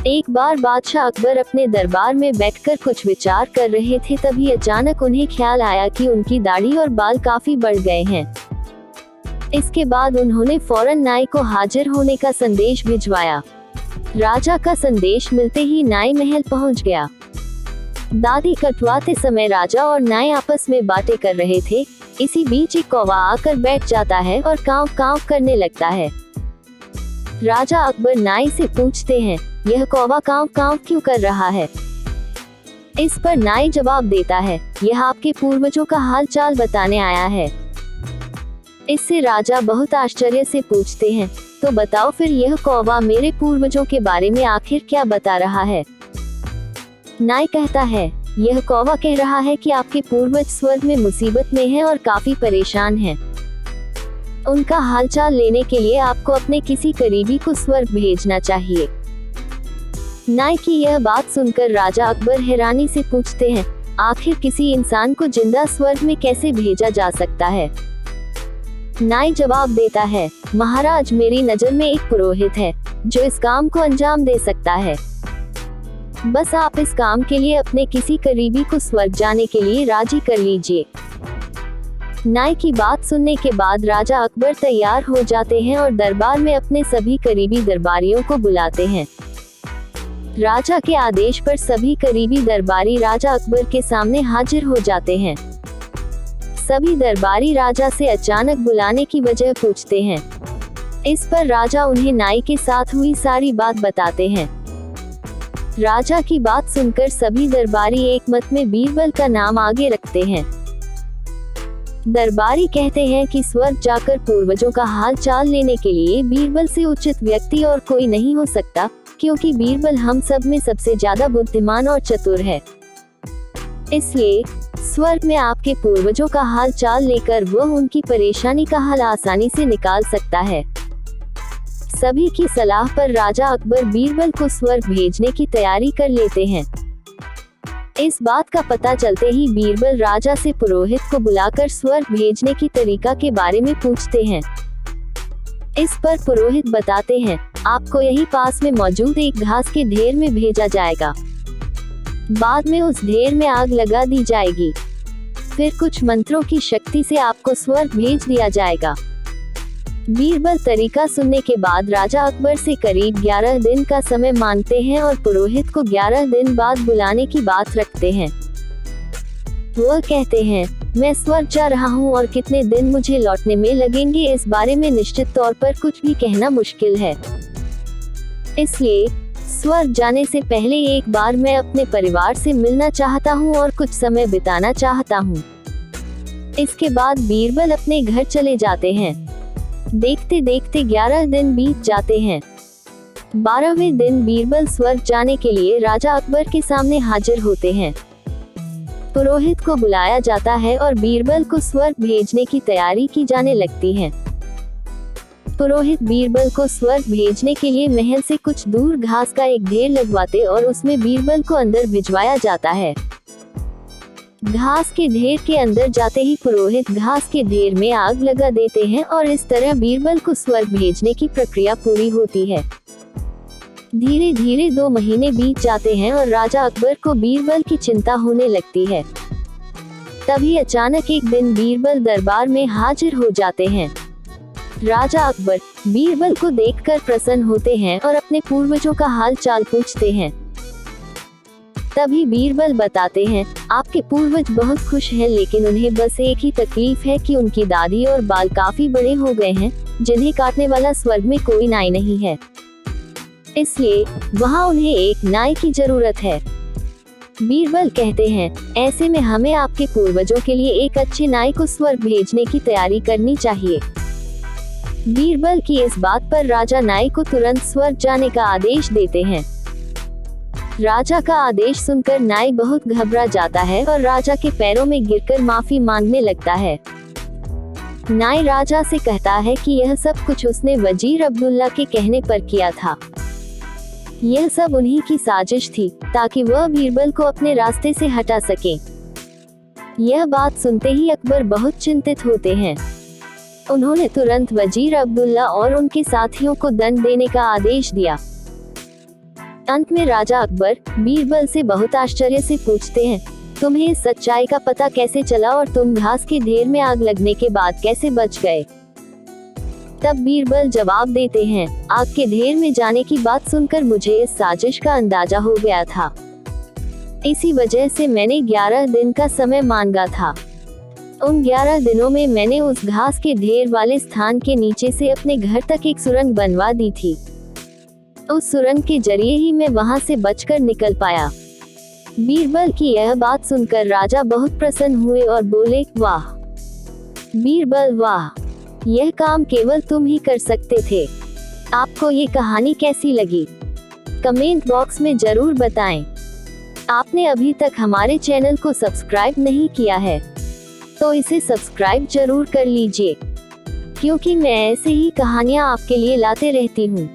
एक बार बादशाह अकबर अपने दरबार में बैठकर कुछ विचार कर रहे थे, तभी अचानक उन्हें ख्याल आया कि उनकी दाढ़ी और बाल काफी बढ़ गए हैं। इसके बाद उन्होंने फौरन नाई को हाजिर होने का संदेश भिजवाया। राजा का संदेश मिलते ही नाई महल पहुंच गया। दाढ़ी कटवाते समय राजा और नाई आपस में बातें कर रहे थे। इसी बीच एक कौवा आकर बैठ जाता है और कांव कांव करने लगता है। राजा अकबर नाई से पूछते हैं, यह कौवा कांव कांव क्यों कर रहा है? इस पर नाई जवाब देता है, यह आपके पूर्वजों का हाल चाल बताने आया है। इससे राजा बहुत आश्चर्य से पूछते हैं, तो बताओ फिर यह कौवा मेरे पूर्वजों के बारे में आखिर क्या बता रहा है? नाई कहता है, यह कौवा कह रहा है कि आपके पूर्वज स्वर्ग में मुसीबत में हैं और काफी परेशान हैं। उनका हालचाल लेने के लिए आपको अपने किसी करीबी को स्वर्ग भेजना चाहिए। नाई की यह बात सुनकर राजा अकबर हैरानी से पूछते हैं, आखिर किसी इंसान को जिंदा स्वर्ग में कैसे भेजा जा सकता है? नाई जवाब देता है, महाराज मेरी नजर में एक पुरोहित है जो इस काम को अंजाम दे सकता है। बस आप इस काम के लिए अपने किसी करीबी को स्वर्ग जाने के लिए राजी कर लीजिए। नाई की बात सुनने के बाद राजा अकबर तैयार हो जाते हैं और दरबार में अपने सभी करीबी दरबारियों को बुलाते हैं। राजा के आदेश पर सभी करीबी दरबारी राजा अकबर के सामने हाजिर हो जाते हैं। सभी दरबारी राजा से अचानक बुलाने की वजह पूछते हैं। इस पर राजा उन्हें नाई के साथ हुई सारी बात बताते हैं। राजा की बात सुनकर सभी दरबारी एक मत में बीरबल का नाम आगे रखते हैं। दरबारी कहते हैं कि स्वर्ग जाकर पूर्वजों का हाल चाल लेने के लिए बीरबल से उचित व्यक्ति और कोई नहीं हो सकता, क्योंकि बीरबल हम सब में सबसे ज्यादा बुद्धिमान और चतुर है। इसलिए स्वर्ग में आपके पूर्वजों का हाल चाल लेकर वह उनकी परेशानी का हल आसानी से निकाल सकता है। सभी की सलाह पर राजा अकबर बीरबल को स्वर्ग भेजने की तैयारी कर लेते हैं। इस बात का पता चलते ही बीरबल राजा से पुरोहित को बुलाकर स्वर्ग भेजने की तरीका के बारे में पूछते हैं। इस पर पुरोहित बताते हैं, आपको यही पास में मौजूद एक घास के ढेर में भेजा जाएगा। बाद में उस ढेर में आग लगा दी जाएगी। फिर कुछ मंत्रों की शक्ति से आपको स्वर्ग भेज दिया जाएगा। बीरबल तरीका सुनने के बाद राजा अकबर से करीब 11 दिन का समय मांगते हैं और पुरोहित को 11 दिन बाद बुलाने की बात रखते हैं। वह कहते हैं, मैं स्वर्ग जा रहा हूं और कितने दिन मुझे लौटने में लगेंगे इस बारे में निश्चित तौर पर कुछ भी कहना मुश्किल है। इसलिए स्वर्ग जाने से पहले एक बार मैं अपने परिवार से मिलना चाहता हूं और कुछ समय बिताना चाहता हूं। इसके बाद बीरबल अपने घर चले जाते हैं। देखते देखते 11 दिन बीत जाते हैं। 12वें दिन बीरबल स्वर्ग जाने के लिए राजा अकबर के सामने हाजिर होते हैं। पुरोहित को बुलाया जाता है और बीरबल को स्वर्ग भेजने की तैयारी की जाने लगती है। पुरोहित बीरबल को स्वर्ग भेजने के लिए महल से कुछ दूर घास का एक ढेर लगवाते और उसमें बीरबल को अंदर भिजवाया जाता है। घास के ढेर के अंदर जाते ही पुरोहित घास के ढेर में आग लगा देते हैं और इस तरह बीरबल को स्वर्ग भेजने की प्रक्रिया पूरी होती है। धीरे धीरे 2 महीने बीत जाते हैं और राजा अकबर को बीरबल की चिंता होने लगती है। तभी अचानक एक दिन बीरबल दरबार में हाजिर हो जाते हैं। राजा अकबर बीरबल को देखकर प्रसन्न होते हैं और अपने पूर्वजों का हाल चाल पूछते हैं। तभी बीरबल बताते हैं, आपके पूर्वज बहुत खुश हैं, लेकिन उन्हें बस एक ही तकलीफ है कि उनकी दाढ़ी और बाल काफी बड़े हो गए हैं, जिन्हें काटने वाला स्वर्ग में कोई नाई नहीं है। इसलिए वहाँ उन्हें एक नाई की जरूरत है। बीरबल कहते हैं, ऐसे में हमें आपके पूर्वजों के लिए एक अच्छे नाई को स्वर्ग भेजने की तैयारी करनी चाहिए। बीरबल की इस बात पर राजा नाई को तुरंत स्वर्ग जाने का आदेश देते हैं। राजा का आदेश सुनकर नाई बहुत घबरा जाता है और राजा के पैरों में गिरकर माफी मांगने लगता है। नाई राजा से कहता है कि यह सब कुछ उसने वजीर अब्दुल्ला के कहने पर किया था। यह सब उन्हीं की साजिश थी ताकि वह बीरबल को अपने रास्ते से हटा सके। यह बात सुनते ही अकबर बहुत चिंतित होते हैं। उन्होंने तुरंत वजीर अब्दुल्ला और उनके साथियों को दंड देने का आदेश दिया। अंत में राजा अकबर बीरबल से बहुत आश्चर्य से पूछते हैं, तुम्हें इस सच्चाई का पता कैसे चला और तुम घास के ढेर में आग लगने के बाद कैसे बच गए? तब बीरबल जवाब देते हैं, आग के ढेर में जाने की बात सुनकर मुझे इस साजिश का अंदाजा हो गया था। इसी वजह से मैंने 11 दिन का समय मांगा था। उन 11 दिनों में मैंने उस घास के ढेर वाले स्थान के नीचे से अपने घर तक एक सुरंग बनवा दी थी। उस सुरंग के जरिए ही मैं वहां से बचकर निकल पाया। बीरबल की यह बात सुनकर राजा बहुत प्रसन्न हुए और बोले, वाह बीरबल वाह, यह काम केवल तुम ही कर सकते थे। आपको ये कहानी कैसी लगी? कमेंट बॉक्स में जरूर बताएं। आपने अभी तक हमारे चैनल को सब्सक्राइब नहीं किया है तो इसे सब्सक्राइब जरूर कर लीजिए, क्योंकि मैं ऐसे ही कहानियाँ आपके लिए लाते रहती हूँ।